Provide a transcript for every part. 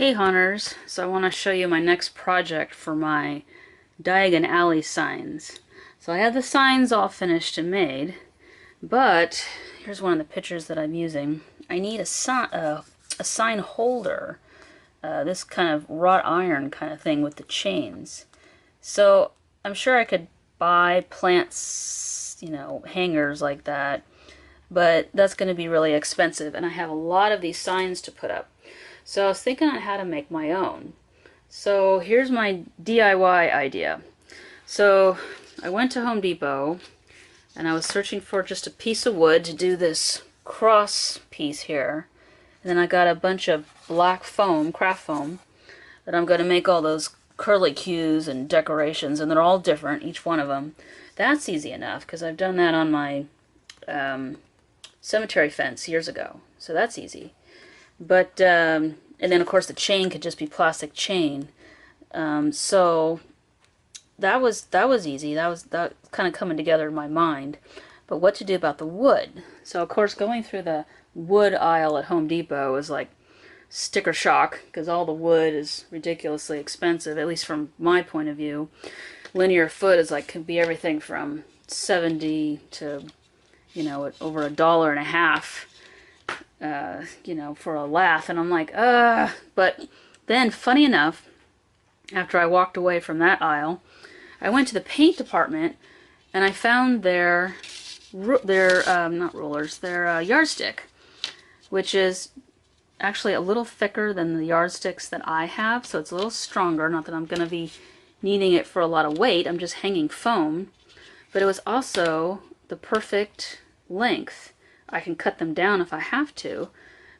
Hey hunters, so I want to show you my next project for my Diagon alley signs. So I have the signs all finished and made, but here's one of the pictures that I'm using. I need a sign holder, this kind of wrought iron kind of thing with the chains. So I'm sure I could buy plants, hangers like that, but that's going to be really expensive, and I have a lot of these signs to put up. So I was thinking on how to make my own. So here's my DIY idea. So I went to Home Depot and I was searching for just a piece of wood to do this cross piece here. And then I got a bunch of black foam, craft foam, that I'm going to make all those curlicues and decorations, and they're all different, each one of them. That's easy enough because I've done that on my cemetery fence years ago. So that's easy. But, and then of course the chain could just be plastic chain. So that was easy. That kind of coming together in my mind. But what to do about the wood? So of course going through the wood aisle at Home Depot is like sticker shock, because all the wood is ridiculously expensive, at least from my point of view. Linear foot is like, can be everything from 70 to, over $1.50. For a laugh, and I'm like, but then, funny enough, after I walked away from that aisle, I went to the paint department, and I found their not rulers, their yardstick, which is actually a little thicker than the yardsticks that I have, so it's a little stronger. Not that I'm going to be needing it for a lot of weight, I'm just hanging foam, but it was also the perfect length. I can cut them down if I have to.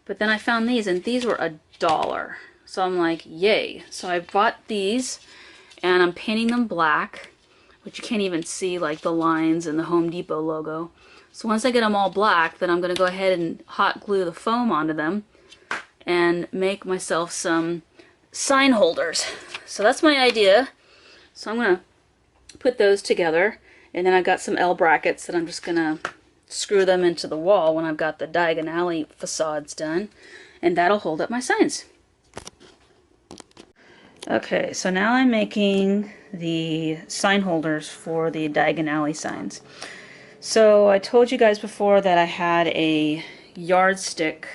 But then I found these, and these were $1. So I'm like, yay. So I bought these, and I'm painting them black, which you can't even see like the lines and the Home Depot logo. So once I get them all black, then I'm going to go ahead and hot glue the foam onto them and make myself some sign holders. So that's my idea. So I'm going to put those together, and then I've got some L brackets that I'm just going to screw them into the wall when I've got the Diagon alley facades done, and that'll hold up my signs. Okay, so now I'm making the sign holders for the Diagon alley signs. So I told you guys before that I had a yardstick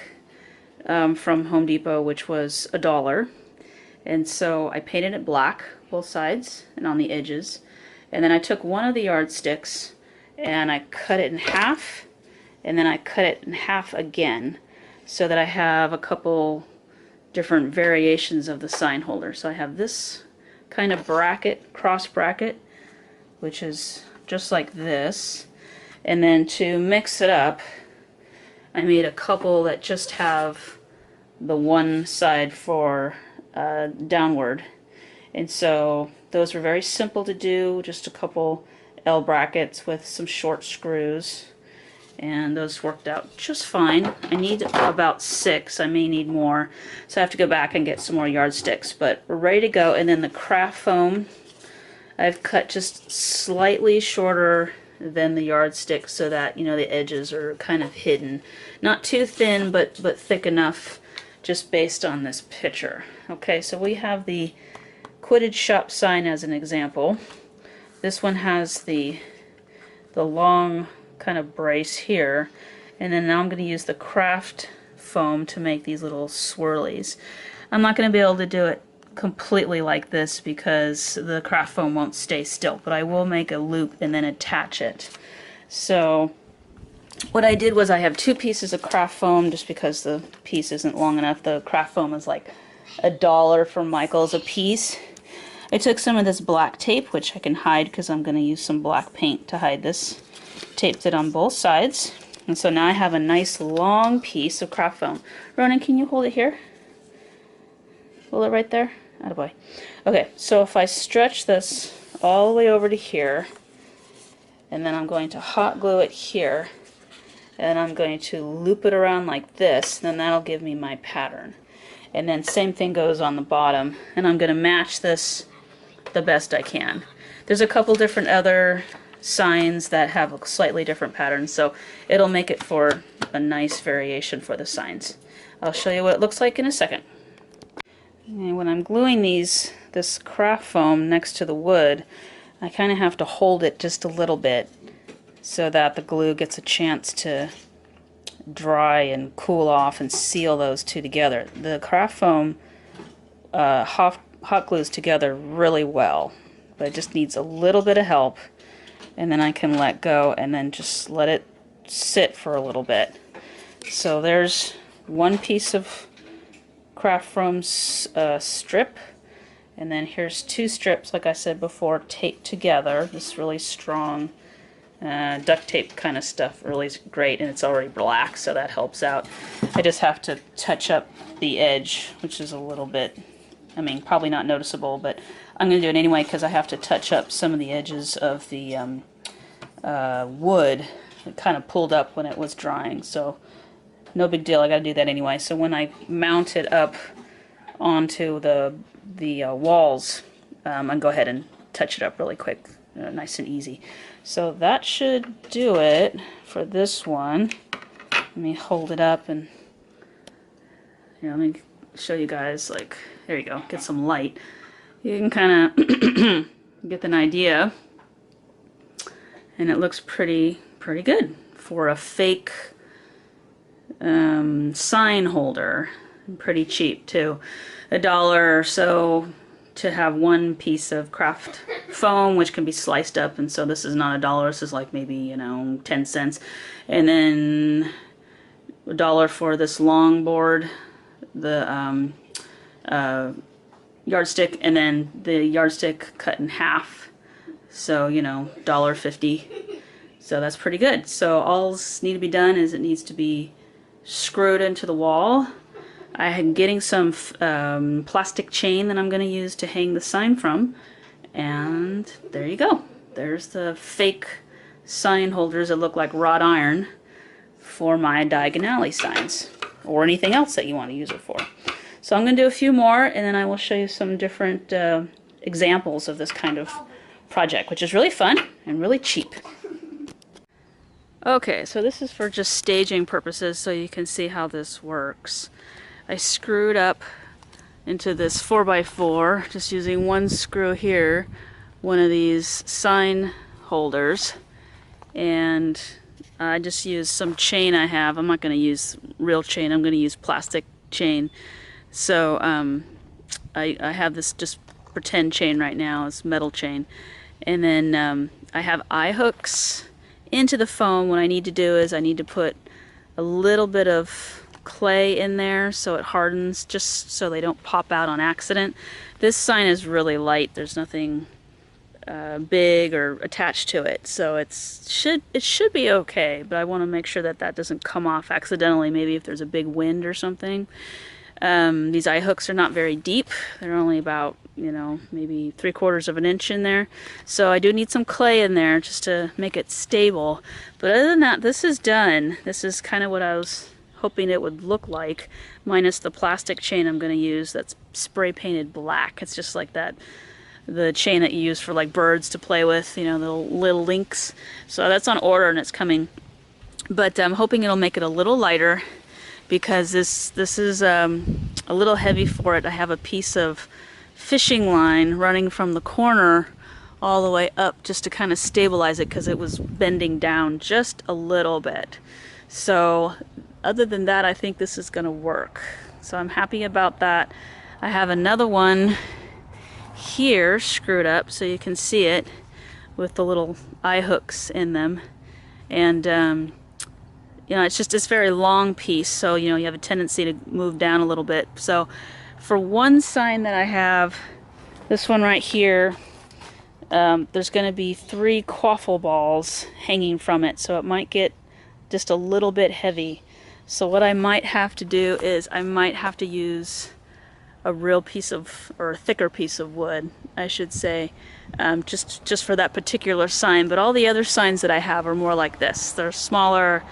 from Home Depot, which was $1, and so I painted it black both sides and on the edges, and then I took one of the yardsticks and I cut it in half, and then I cut it in half again, so that I have a couple different variations of the sign holder. So I have this kind of bracket, cross bracket, which is just like this, and then to mix it up, I made a couple that just have the one side for downward, and so those were very simple to do, just a couple L brackets with some short screws, and those worked out just fine. I need about 6. I may need more, so I have to go back and get some more yardsticks, but we're ready to go. And then the craft foam I've cut just slightly shorter than the yardstick, so that the edges are kind of hidden, not too thin but thick enough, just based on this picture. Okay, so we have the Quidditch shop sign as an example. This one has the long kind of brace here, and then now I'm going to use the craft foam to make these little swirlies. I'm not going to be able to do it completely like this because the craft foam won't stay still, but I will make a loop and then attach it. So what I did was I have 2 pieces of craft foam, just because the piece isn't long enough. The craft foam is like $1 from Michael's a piece. I took some of this black tape, which I can hide because I'm going to use some black paint to hide this. Taped it on both sides, and so now I have a nice long piece of craft foam. Ronan, can you hold it here? Hold it right there? Attaboy. Okay, so if I stretch this all the way over to here, and then I'm going to hot glue it here, and I'm going to loop it around like this, then that'll give me my pattern. And then same thing goes on the bottom, and I'm going to match this the best I can. There's a couple different other signs that have a slightly different pattern, so it'll make it for a nice variation for the signs. I'll show you what it looks like in a second. And when I'm gluing this craft foam next to the wood, I kind of have to hold it just a little bit so that the glue gets a chance to dry and cool off and seal those two together. The craft foam hot glues together really well, but it just needs a little bit of help, and then I can let go and then just let it sit for a little bit. So there's one piece of craft foam strip, and then here's two strips, like I said before, taped together. This really strong duct tape kind of stuff, really great, and it's already black, so that helps out. I just have to touch up the edge, which is a little bit, I mean, probably not noticeable, but I'm going to do it anyway because I have to touch up some of the edges of the wood. It kind of pulled up when it was drying, so no big deal. I got to do that anyway. So when I mount it up onto the walls, I'll go ahead and touch it up really quick, nice and easy. So that should do it for this one. Let me hold it up and let me show you guys. Like, there you go. Get some light. You can kind of get an idea, and it looks pretty good for a fake sign holder. Pretty cheap too, $1 or so to have one piece of craft foam, which can be sliced up, and so this is not $1, this is like maybe 10 cents, and then $1 for this long board, the yardstick, and then the yardstick cut in half, so $1.50. So that's pretty good. So all need to be done is it needs to be screwed into the wall. I am getting some plastic chain that I'm going to use to hang the sign from, and there you go. There's the fake sign holders that look like wrought iron for my Diagon Alley signs, or anything else that you want to use it for. So I'm going to do a few more, and then I will show you some different examples of this kind of project, which is really fun and really cheap. Okay, so this is for just staging purposes, so you can see how this works. I screwed up into this 4x4, just using one screw here, one of these sign holders, and I just used some chain I have. I'm not going to use real chain, I'm going to use plastic chain. So I have this just pretend chain right now, it's metal chain, and then I have eye hooks into the foam. What I need to do is I need to put a little bit of clay in there so it hardens, just so they don't pop out on accident. This sign is really light, there's nothing big or attached to it, so it should be okay, but I want to make sure that that doesn't come off accidentally, maybe if there's a big wind or something. These eye hooks are not very deep, they're only about maybe 3/4 of an inch in there, so I do need some clay in there just to make it stable. But other than that, this is done. This is kind of what I was hoping it would look like, minus the plastic chain I'm going to use that's spray painted black. It's just like that, the chain that you use for like birds to play with, the little links. So that's on order and it's coming, but I'm hoping it'll make it a little lighter, because this is a little heavy for it. I have a piece of fishing line running from the corner all the way up just to kind of stabilize it, because it was bending down just a little bit. So other than that, I think this is going to work. So I'm happy about that. I have another one here screwed up so you can see it with the little eye hooks in them, and it's this very long piece, so you have a tendency to move down a little bit. So for one sign that I have, this one right here, there's going to be 3 Quaffle Balls hanging from it, so it might get just a little bit heavy. So what I might have to do is I might have to use a real piece of, or a thicker piece of wood, I should say, just for that particular sign. But all the other signs that I have are more like this. They're smaller,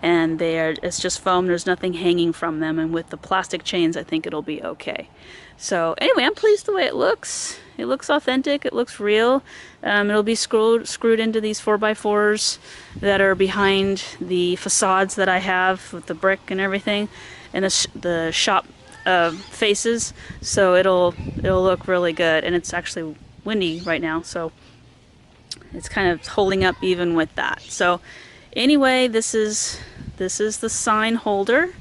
and it's just foam. There's nothing hanging from them, and with the plastic chains I think it'll be okay. So anyway, I'm pleased the way it looks. It looks authentic, it looks real. It'll be screwed into these 4x4s that are behind the facades that I have with the brick and everything, and the shop faces, so it'll look really good. And it's actually windy right now, so it's kind of holding up even with that. So anyway, this is the sign holder,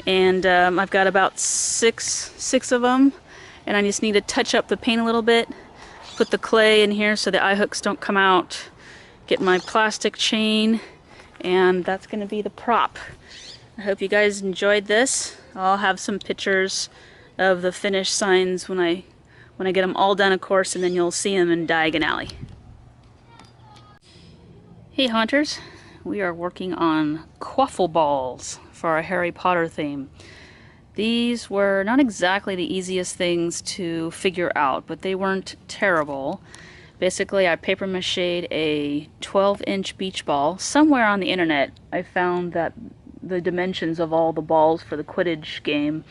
and I've got about six of them, and I just need to touch up the paint a little bit, put the clay in here so the eye hooks don't come out, get my plastic chain, and that's going to be the prop. I hope you guys enjoyed this. I'll have some pictures of the finished signs when I get them all done, of course, and then you'll see them in Diagon Alley. Hey Haunters, we are working on Quaffle Balls for our Harry Potter theme. These were not exactly the easiest things to figure out, but they weren't terrible. Basically, I paper mache'd a 12-inch beach ball. Somewhere on the internet, I found that the dimensions of all the balls for the Quidditch game,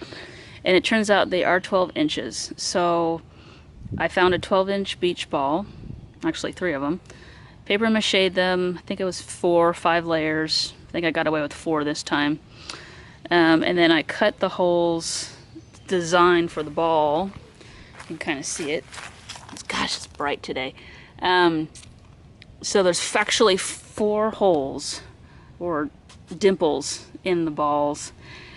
and it turns out they are 12 inches. So I found a 12-inch beach ball, actually 3 of them, paper mache'd them. I think it was 4 or 5 layers. I think I got away with 4 this time. And then I cut the holes designed for the ball. You can kind of see it. Gosh, it's bright today. So there's actually 4 holes or dimples in the balls,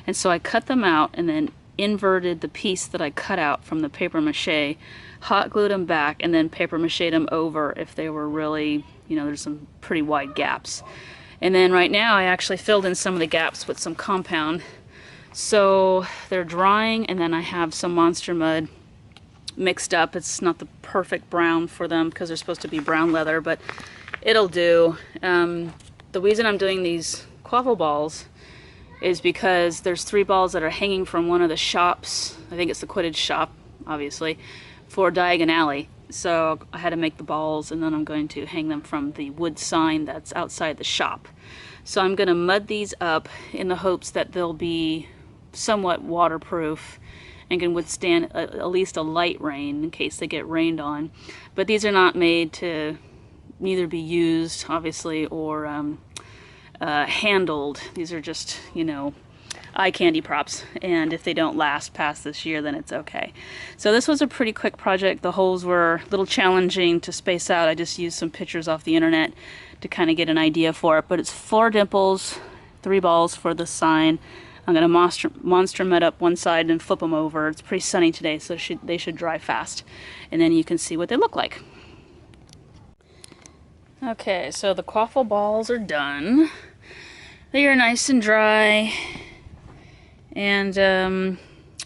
and so I cut them out and then inverted the piece that I cut out from the paper mache, hot glued them back, and then paper mache'd them over if they were really, you know, there's some pretty wide gaps. And then right now I actually filled in some of the gaps with some compound. So they're drying, and then I have some monster mud mixed up. It's not the perfect brown for them because they're supposed to be brown leather, but it'll do. The reason I'm doing these Quaffle Balls is because there's 3 balls that are hanging from one of the shops. I think it's the Quidditch shop, obviously, for Diagon Alley. So I had to make the balls, and then I'm going to hang them from the wood sign that's outside the shop. So I'm going to mud these up in the hopes that they'll be somewhat waterproof and can withstand at least a light rain in case they get rained on. But these are not made to neither be used, obviously, or handled. These are just, you know, eye candy props, and if they don't last past this year, then it's okay. So this was a pretty quick project. The holes were a little challenging to space out. I just used some pictures off the internet to kind of get an idea for it, but it's 4 dimples, 3 balls for the sign. I'm going to monster mud up one side and flip them over. It's pretty sunny today, so they should dry fast, and then you can see what they look like. Okay, so the Quaffle Balls are done. They are nice and dry. And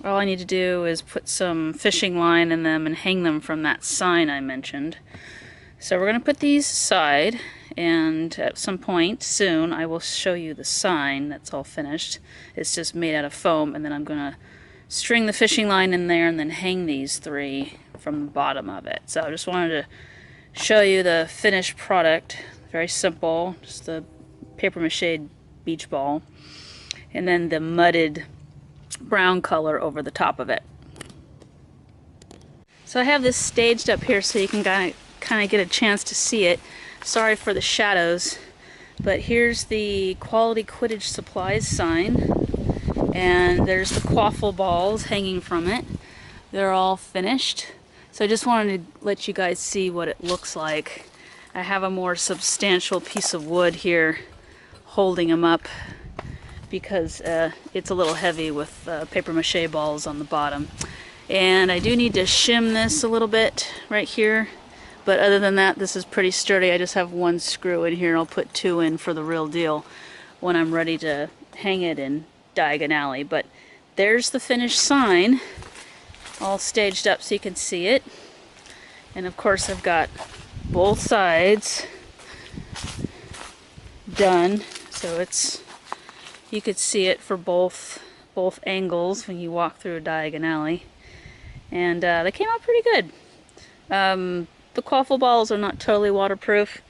all I need to do is put some fishing line in them and hang them from that sign I mentioned. So we're going to put these aside, and at some point soon I will show you the sign that's all finished. It's just made out of foam, and then I'm going to string the fishing line in there and then hang these 3 from the bottom of it. So I just wanted to show you the finished product. Very simple, just the paper mache beach ball, and then the mudded brown color over the top of it. So I have this staged up here so you can kind of get a chance to see it. Sorry for the shadows, but here's the Quality Quidditch Supplies sign, and there's the Quaffle Balls hanging from it. They're all finished. So I just wanted to let you guys see what it looks like. I have a more substantial piece of wood here holding them up because it's a little heavy with paper mache balls on the bottom. And I do need to shim this a little bit right here, but other than that, this is pretty sturdy. I just have 1 screw in here, and I'll put 2 in for the real deal when I'm ready to hang it in Diagon Alley. But there's the finished sign, all staged up so you can see it. And of course I've got both sides done, so you could see it for both angles when you walk through Diagon Alley, and they came out pretty good. The Quaffle Balls are not totally waterproof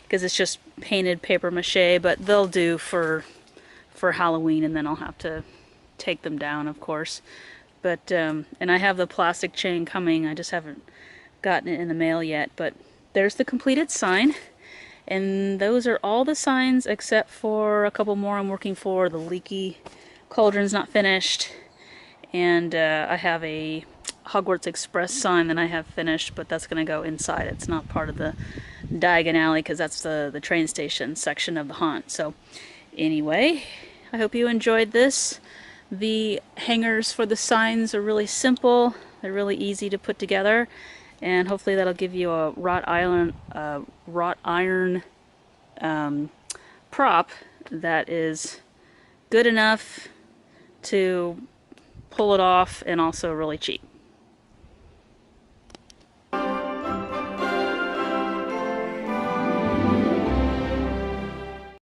because it's just painted paper mache, but they'll do for Halloween, and then I'll have to take them down, of course. But and I have the plastic chain coming. I just haven't gotten it in the mail yet. But there's the completed sign. And those are all the signs except for a couple more I'm working for. The leaky cauldron's not finished. And I have a Hogwarts Express sign that I have finished, but that's going to go inside. It's not part of the Diagon Alley because that's the train station section of the haunt. So anyway, I hope you enjoyed this. The hangers for the signs are really simple. They're really easy to put together, and hopefully that'll give you a wrought iron prop that is good enough to pull it off and also really cheap.